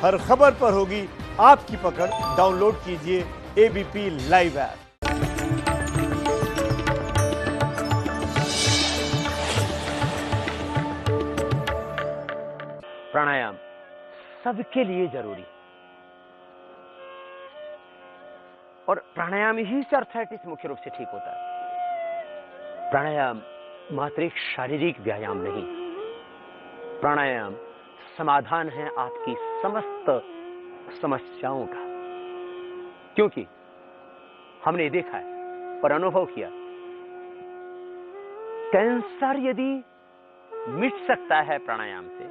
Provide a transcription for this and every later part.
हर खबर पर होगी आपकी पकड़। डाउनलोड कीजिए एबीपी लाइव ऐप। प्राणायाम सबके लिए जरूरी, और प्राणायाम ही से अर्थाइटिस मुख्य रूप से ठीक होता है। प्राणायाम मात्र एक शारीरिक व्यायाम नहीं, प्राणायाम समाधान है आपकी समस्त समस्याओं का। क्योंकि हमने देखा है और अनुभव किया, कैंसर यदि मिट सकता है प्राणायाम से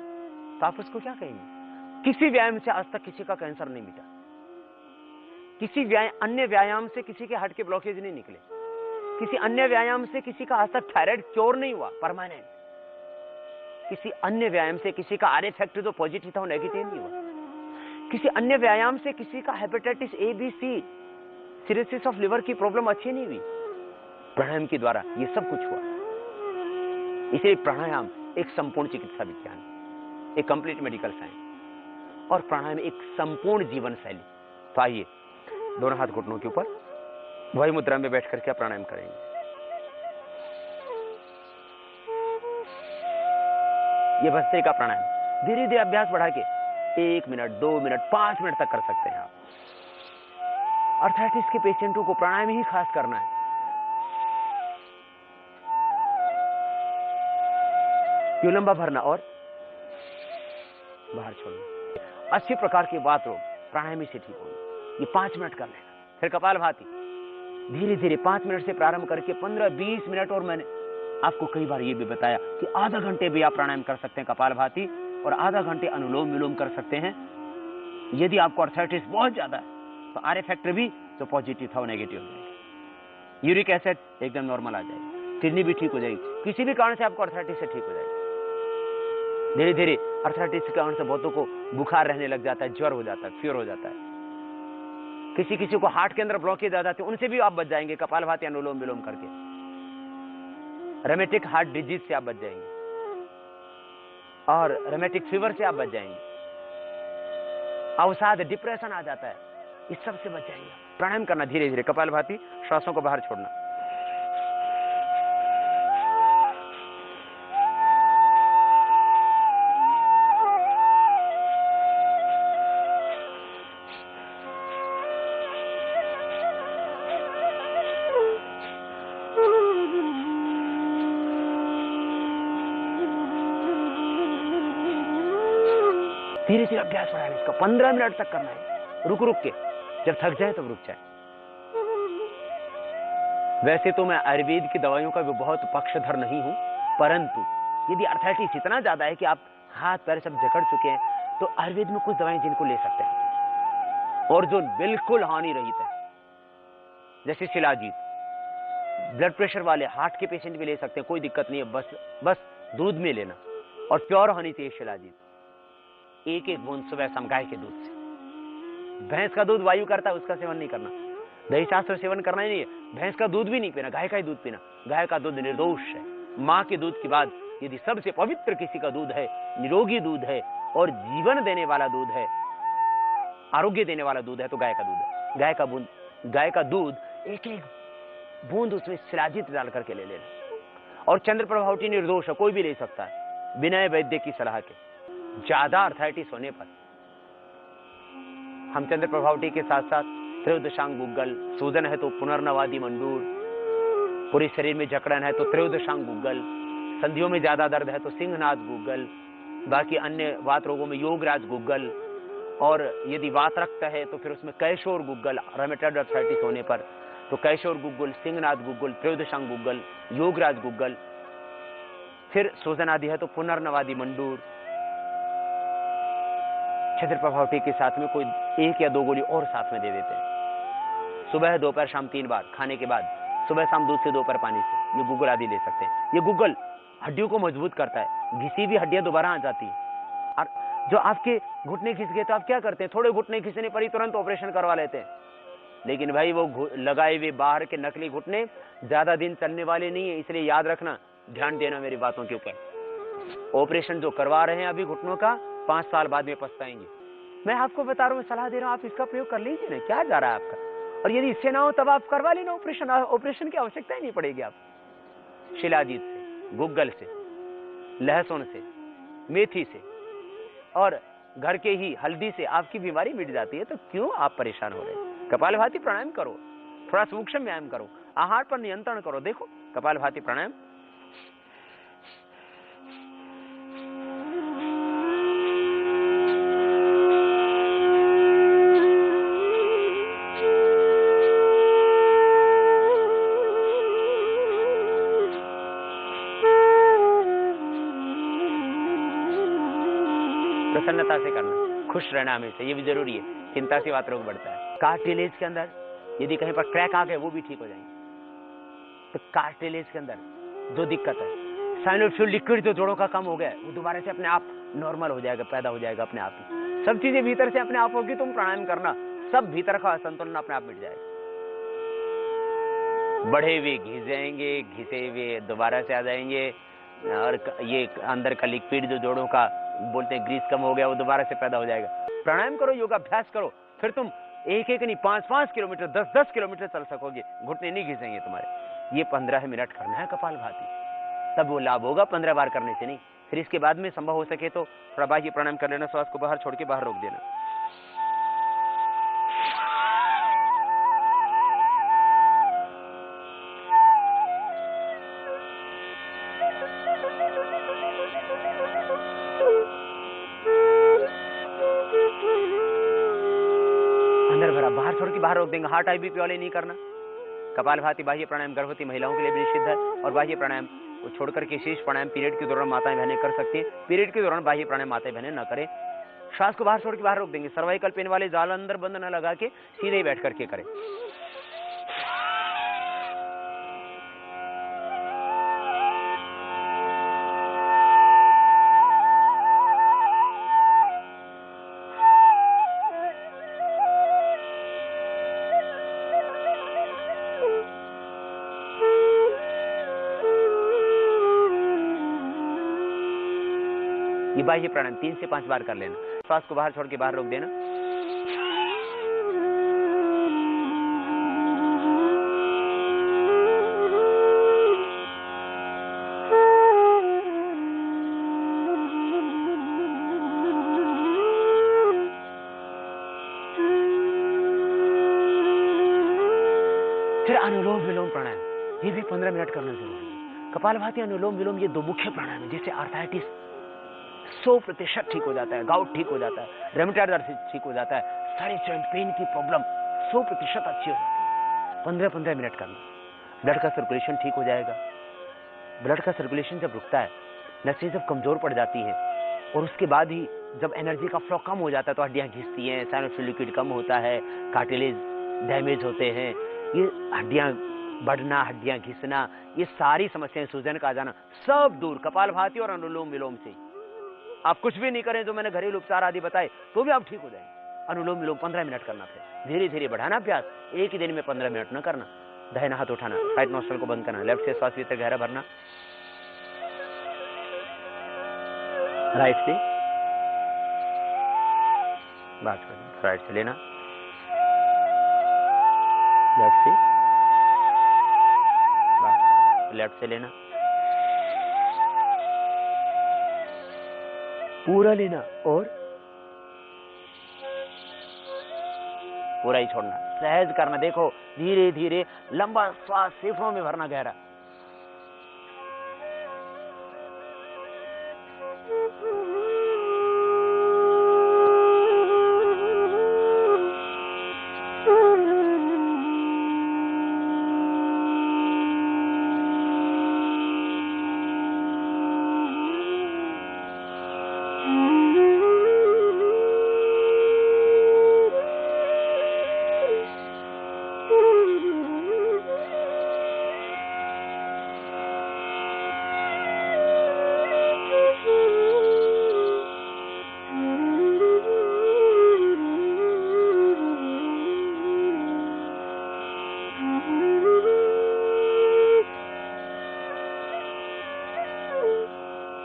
तो आप उसको क्या कहेंगे? किसी व्यायाम से आज तक किसी का कैंसर नहीं मिटा, किसी अन्य व्यायाम से किसी के हार्ट के ब्लॉकेज नहीं निकले, किसी अन्य व्यायाम से किसी का आज तक थायराइड क्योर नहीं हुआ परमानेंट, किसी अन्य व्यायाम से किसी का आर फैक्टर जो पॉजिटिव था वो नेगेटिव नहीं हुआ, किसी अन्य व्यायाम से किसी का hepatitis A B C cirrhosis of liver की प्रॉब्लम अच्छी नहीं हुई। प्राणायाम के द्वारा ये सब कुछ हुआ। इसलिए प्राणायाम एक संपूर्ण चिकित्सा विज्ञान, एक कंप्लीट मेडिकल साइंस, और प्राणायाम एक संपूर्ण जीवन शैली। तो आइए दोनों हाथ घुटनों के ऊपर वही मुद्रा में बैठ करके प्राणायाम करेंगे। ये भस्त्रिका प्राणायाम धीरे धीरे अभ्यास बढ़ा के 1 मिनट 2 मिनट 5 मिनट तक कर सकते हैं आप। अर्थाइटिस के पेशेंटों को प्राणायाम ही खास करना है। क्यों लंबा भरना और बाहर छोड़ना। अच्छी प्रकार के बात रोग प्राणायाम से ठीक होगी। ये 5 मिनट कर लेना। फिर कपालभाति धीरे धीरे 5 मिनट से प्रारंभ करके 15-20 मिनट, और मैंने आपको कई बार ये भी बताया कि आधा घंटे भी आप प्राणायाम कर सकते हैं कपालभाति, और आधा घंटे अनुलोम विलोम कर सकते हैं। यदि आपको अर्थाइटिस बहुत ज्यादा है तो आर फैक्टर भी जो पॉजिटिव था वो नेगेटिव हो जाएगा, यूरिक एसिड एकदम नॉर्मल आ जाएगा, किडनी भी ठीक हो जाएगी। किसी भी कारण से आपको अर्थाइटिस से ठीक हो जाएगा। धीरे धीरे अर्थाइटिस के कारण से बहुतों को बुखार रहने लग जाता है, ज्वर हो जाता है, फीवर हो जाता है। किसी किसी को हार्ट के अंदर ब्लॉकेज आ जाते हैं, उनसे भी आप बच जाएंगे कपालभाति अनुलोम विलोम करके। रेमेटिक हार्ट डिजीज से आप बच जाएंगे, और रेमेटिक फीवर से आप बच जाएंगे। अवसाद डिप्रेशन आ जाता है, इस सब से बच जाएंगे। प्राणायाम करना धीरे धीरे, कपालभाति, श्वासों को बाहर छोड़ना। धीरे धीरे अभ्यास बढ़ाना इसका। 15 मिनट तक करना है, रुक रुक के। जब थक जाए तब रुक जाए। वैसे तो मैं आयुर्वेद की दवाइयों का भी बहुत पक्षधर नहीं हूं, परंतु यदि अर्थाइटिस इतना ज्यादा है कि आप हाथ पैर सब जकड़ चुके हैं, तो आयुर्वेद में कुछ दवाएं जिनको ले सकते हैं, और जो बिल्कुल हानि रहित है, जैसे शिलाजीत। ब्लड प्रेशर वाले हार्ट के पेशेंट भी ले सकते हैं, कोई दिक्कत नहीं है। बस दूध में लेना, और प्योर होनी चाहिए शिलाजीत। एक बूंद सुबह शाम गाय के दूध से। भैंस का दूध वायु करता है, उसका सेवन नहीं करना। दही शास्त्र सेवन करना ही नहीं है। भैंस का दूध भी नहीं पीना, गाय का ही दूध पीना। गाय का दूध निर्दोष है। मां के दूध के बाद यदि सबसे पवित्र किसी का दूध है, निरोगी दूध है, और जीवन देने वाला दूध है, आरोग्य देने वाला दूध है, तो गाय का दूध है। गाय का दूध एक बूंद उसमें शिलाजीत डाल करके ले लेना। और चंद्र प्रभावटी निर्दोष है, कोई भी ले सकता है बिना वैद्य की सलाह के। ज्यादा अर्थाइटिस होने पर हम चंद्र प्रभावटी के साथ साथ त्रयोदशांग गुग्गल, सूजन है तो पुनर्नवादी मंडूर, पूरे शरीर में जकड़न है तो त्रयोदशांग गुग्गल, संधियों में ज्यादा दर्द है तो सिंहनाद गुग्गल, बाकी अन्य वात रोगों में योगराज गुग्गल, और यदि वात रक्त है तो फिर उसमें कैशोर गुग्गल, रेमेटॉइड अर्थाइटिस होने पर तो कैशोर गुग्गल, सिंहनाद गुग्गल, त्रयोदशांग गुग्गल, योगराज गुग्गल, फिर सूजन आदि है तो पुनर्नवादी मंडूर। चंद्र प्रभावटी के साथ में कोई 1 या 2 गोली और साथ में दे देते हैं। सुबह दोपहर शाम 3 बार खाने के बाद, सुबह शाम दूध से दोपहर पानी से, ये गुग्गल आदि ले सकते हैं। ये गुग्गल हड्डियों को मजबूत करता है, घिसी हुई हड्डियां दोबारा आ जाती है। और जो आपके घुटने खिंच गए तो आप क्या करते हैं? थोड़े घुटने खिंचने पर ही तुरंत ऑपरेशन करवा लेते हैं। लेकिन भाई वो लगाए हुए बाहर के नकली घुटने ज्यादा दिन चलने वाले नहीं है, इसलिए याद रखना, ध्यान देना मेरी बातों के ऊपर। ऑपरेशन जो करवा रहे हैं अभी घुटनों का, 5 साल बाद में पछताएंगे। मैं आपको बता रहा हूँ, सलाह दे रहा हूँ, आप इसका प्रयोग कर लीजिए ना, क्या जा रहा है आपका। और यदि इससे ना हो तब आप करवा लेना ऑपरेशन, ऑपरेशन की आवश्यकता ही नहीं पड़ेगी। आप शिलाजीत से, गुग्गल से, लहसुन से, मेथी से और घर के ही हल्दी से आपकी बीमारी मिट जाती है, तो क्यों आप परेशान हो रहे हैं। कपालभाति प्राणायाम करो, थोड़ा सूक्ष्म व्यायाम करो, आहार पर नियंत्रण करो। देखो कपालभाति प्राणायाम, प्रसन्नता से करना, खुश रहना हमेशा, ये भी जरूरी है। चिंता से वात रोग बढ़ता है। कार्टिलेज के अंदर यदि कहीं पर क्रैक आ गए वो भी ठीक हो जाएंगे। तो कार्टिलेज के अंदर जो दिक्कत है, साइनोइड फ्लूइड लिक्विड जो जोड़ों का कम हो गया वो दोबारा से अपने आप नॉर्मल हो जाएगा, पैदा हो जाएगा अपने आप ही। सब चीजें भीतर से अपने आप होगी, तुम प्राणायाम करना, सब भीतर का असंतुलन अपने आप मिट जाएगा। बढ़े हुए घिस जाएंगे, घिसे हुए दोबारा से आ जाएंगे, और ये अंदर का लिक्विड जो जोड़ों का बोलते हैं ग्रीस कम हो गया वो दोबारा से पैदा हो जाएगा। प्राणायाम करो, योगाभ्यास करो, फिर तुम एक एक नहीं 5-5 किलोमीटर 10-10 किलोमीटर चल सकोगे, घुटने नहीं घिसेंगे तुम्हारे। ये 15 मिनट करना है कपालभाति, तब वो लाभ होगा, 15 बार करने से नहीं। फिर इसके बाद में संभव हो सके तो थोड़ा बाह्य प्राणायाम कर लेना, श्वास को बाहर छोड़ के बाहर रोक देना। अंदर भरा, बाहर छोड़ के बाहर रोक देंगे। हार्ट आईबीपी वाले नहीं करना। कपालभाति बाह्य प्राणायाम गर्भवती महिलाओं के लिए भी निषिद्ध है, और बाह्य प्राणायाम को छोड़कर के शेष प्राणायाम पीरियड के दौरान माताएं बहनें कर सकती है। पीरियड के दौरान बाह्य प्राणायाम माताएं बहनें न करें। श्वास को बाहर छोड़ के बाहर रोक देंगे। सर्वाइकल पेन वाले जाल अंदर बंद न लगा के सीधे ही बैठ करके करें। ये बाह्य प्राणायाम 3 से 5 बार कर लेना। श्वास को बाहर छोड़ के बाहर रोक देना। फिर अनुलोम विलोम प्राणायाम, ये भी 15 मिनट करना जरूरी है। कपालभाति, अनुलोम विलोम, ये दो मुख्य प्राणायाम है जिससे आर्थराइटिस 100% ठीक हो जाता है, गाउट ठीक हो जाता है, रेमेटॉइड आर्थराइटिस ठीक हो जाता है, सारे जॉइंट पेन की प्रॉब्लम 100% अच्छी हो जाती है। 15-15 मिनट करना, ब्लड का सर्कुलेशन ठीक हो जाएगा। ब्लड का सर्कुलेशन जब रुकता है, नसें जब कमजोर पड़ जाती हैं, और उसके बाद ही जब एनर्जी का फ्लो कम हो जाता है तो हड्डियां घिसती हैं, साइनस फ्लूइड लिक्विड कम होता है, कार्टिलेज डैमेज होते हैं, ये हड्डियां बढ़ना, हड्डियां घिसना, ये सारी समस्याएं, सूजन का आ जाना, सब दूर कपालभाति और अनुलोम विलोम से। आप कुछ भी नहीं करें, जो मैंने घरेलू उपचार आदि बताए, तो भी आप ठीक हो जाएंगे। अनुलोम विलोम 15 मिनट करना, फिर धीरे धीरे बढ़ाना अभ्यास। एक ही दिन में 15 मिनट न करना। दाहिना हाथ उठाना, राइट नोस्ट्रल को बंद करना, लेफ्ट से श्वास भीतर गहरा भरना, राइट से बात करना, राइट से लेना, लेफ्ट से बात, लेफ्ट से लेना, पूरा लेना और पूरा ही छोड़ना। सहज करना, देखो धीरे धीरे लंबा श्वास फेफड़ों में भरना गहरा।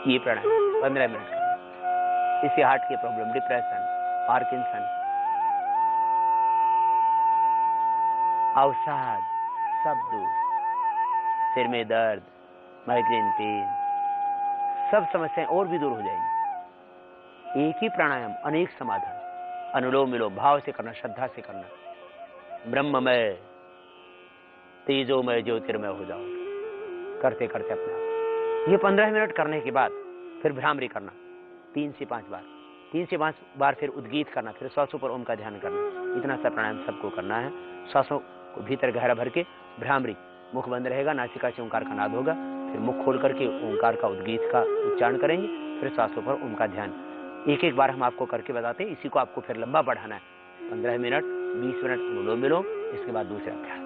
ये प्राणायाम 15 मिनट करना। इससे हार्ट की प्रॉब्लम, डिप्रेशन, पार्किंसन, अवसाद, सब दूर, सिर में दर्द, माइग्रेन पेन, सब समस्याएं और भी दूर हो जाएंगी। एक ही प्राणायाम, अनेक समाधान। अनुलोम विलोम भाव से करना, श्रद्धा से करना। ब्रह्ममय, तेजोमय, ज्योतिर्मय हो जाओ करते करते अपने आप। ये 15 मिनट करने के बाद फिर भ्रामरी करना 3 से 5 बार, 3 से 5 बार फिर उद्गीत करना, फिर श्वासों पर ओम का ध्यान करना। इतना सा प्राणायाम सबको करना है। श्वासों को भीतर गहरा भर के भ्रामरी, मुख बंद रहेगा, नासिका से ओंकार का नाद होगा, फिर मुख खोल करके ओंकार का उद्गीत का उच्चारण करेंगे, फिर श्वासों पर ओम का ध्यान। एक एक बार हम आपको करके बताते हैं। इसी को आपको फिर लंबा बढ़ाना है, 15 मिनट, 20 मिनट अनुलोम विलोम, इसके बाद दूसरा अभ्यास।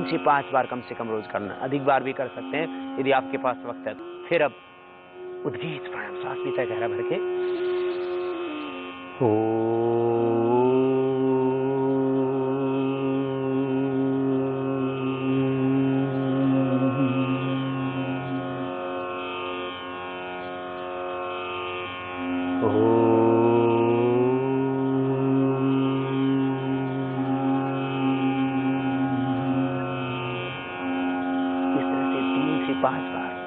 से 5 बार कम से कम रोज करना, अधिक बार भी कर सकते हैं यदि आपके पास वक्त है तो। फिर अब उद्गीत प्राणायाम, श्वास भीतर गहरा भर के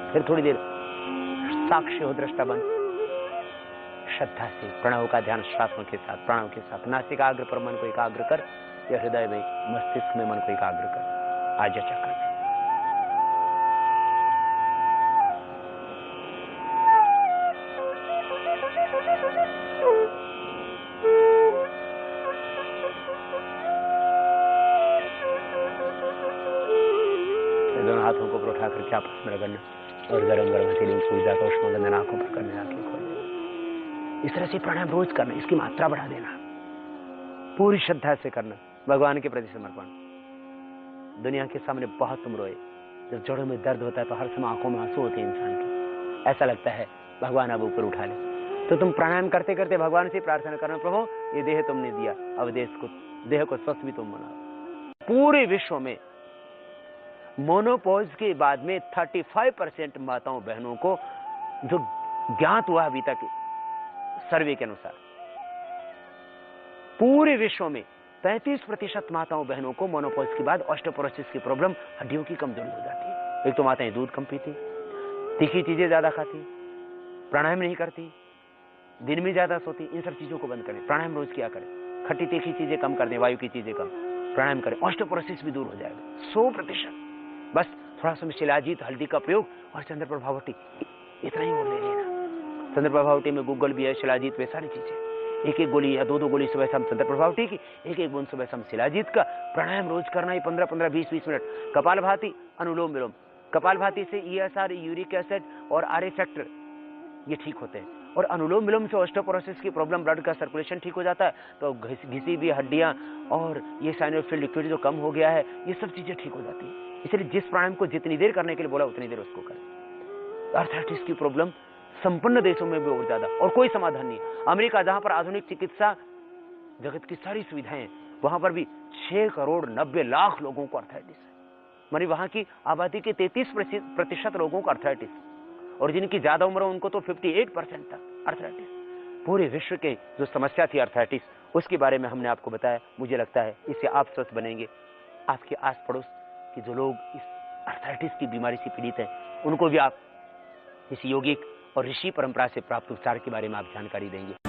फिर थोड़ी देर साक्षी हो, दृष्टा बन, श्रद्धा से प्रणव का ध्यान श्वासों के साथ, प्राणों के साथ। नासिकाग्र पर मन को एकाग्र कर या हृदय में, मस्तिष्क में मन को एकाग्र कर। आज्ञा चक्र में दोनों हाथों को उठा करके आपस में रगड़ना और गरम गरम हथेलियों की ऊर्जा को उष्मागंधन आंखों पर करने, आंखें खोलने। इस तरह से प्राणायाम रोज करना, इसकी मात्रा बढ़ा देना, पूरी श्रद्धा से करना, भगवान के प्रति समर्पण। दुनिया के सामने बहुत तुम रोए, जब जोड़ों में दर्द होता है तो हर समय आंखों में आंसू होते हैं इंसान के, ऐसा लगता है भगवान अब ऊपर उठा ले। तो तुम प्राणायाम करते करते भगवान से प्रार्थना करना, प्रभु ये देह तुमने दिया, अब देह को स्वस्थ भी तुम बनाओ। पूरे विश्व में मोनोपॉज के बाद में 35% माताओं बहनों को, जो ज्ञात हुआ अभी तक सर्वे के अनुसार, पूरे विश्व में 33% माताओं बहनों को मोनोपॉज के बाद ऑस्टियोपोरोसिस की प्रॉब्लम, हड्डियों की कमजोरी हो जाती है। एक तो माताएं दूध कम पीती, तीखी चीजें ज्यादा खाती, प्राणायाम नहीं करती, दिन में ज्यादा सोती। इन सब चीजों को बंद करें, प्राणायाम रोज किया करें, खट्टी तीखी चीजें कम कर दें, वायु की चीजें कम, प्राणायाम करें, ऑस्टियोपोरोसिस भी दूर हो जाएगा 100%। बस थोड़ा सा शिलाजीत, हल्दी का प्रयोग और चंद्र प्रभावटी, इतना ही और ले लेना। चंद्र प्रभावटी में गूगल भी है, शिलाजीत, वे सारी चीजें। एक एक गोली या दो गोली सुबह शाम चंद्र प्रभावटी की, एक एक बूंद सुबह शाम शिलाजीत का। प्राणायाम रोज करना ही 15-15, 20-20 मिनट। कपालभाति, अनुलोम विलोम। कपालभाति से ESR, यूरिक एसिड और RA फैक्टर ये ठीक होते हैं, और अनुलोम विलोम से ऑस्टियोपोरोसिस की प्रॉब्लम, ब्लड का सर्कुलेशन ठीक हो जाता है, तो घिसी हुई हड्डियां और ये साइनोफिल लिक्विड जो कम हो गया है, ये सब चीजें ठीक हो जाती है। इसलिए जिस प्राणायाम को जितनी देर करने के लिए बोला उतनी देर उसको करें। आर्थराइटिस की प्रॉब्लम संपन्न देशों में भी और ज्यादा, और कोई समाधान नहीं। अमेरिका, जहां पर आधुनिक चिकित्सा जगत की सारी सुविधाएं, वहां पर भी 6 करोड़ 90 लाख लोगों को आर्थराइटिस है। मानी वहां की आबादी के 33% लोगों को आर्थराइटिस, और जिनकी ज्यादा उम्र है उनको तो 58% तक आर्थराइटिस। पूरे विश्व के जो समस्या थी आर्थराइटिस, उसके बारे में हमने आपको बताया। मुझे लगता है इससे आप स्वस्थ बनेंगे, आपके आस पड़ोस कि जो लोग इस आर्थराइटिस की बीमारी से पीड़ित हैं, उनको भी आप इस यौगिक और ऋषि परंपरा से प्राप्त उपचार के बारे में आप जानकारी देंगे।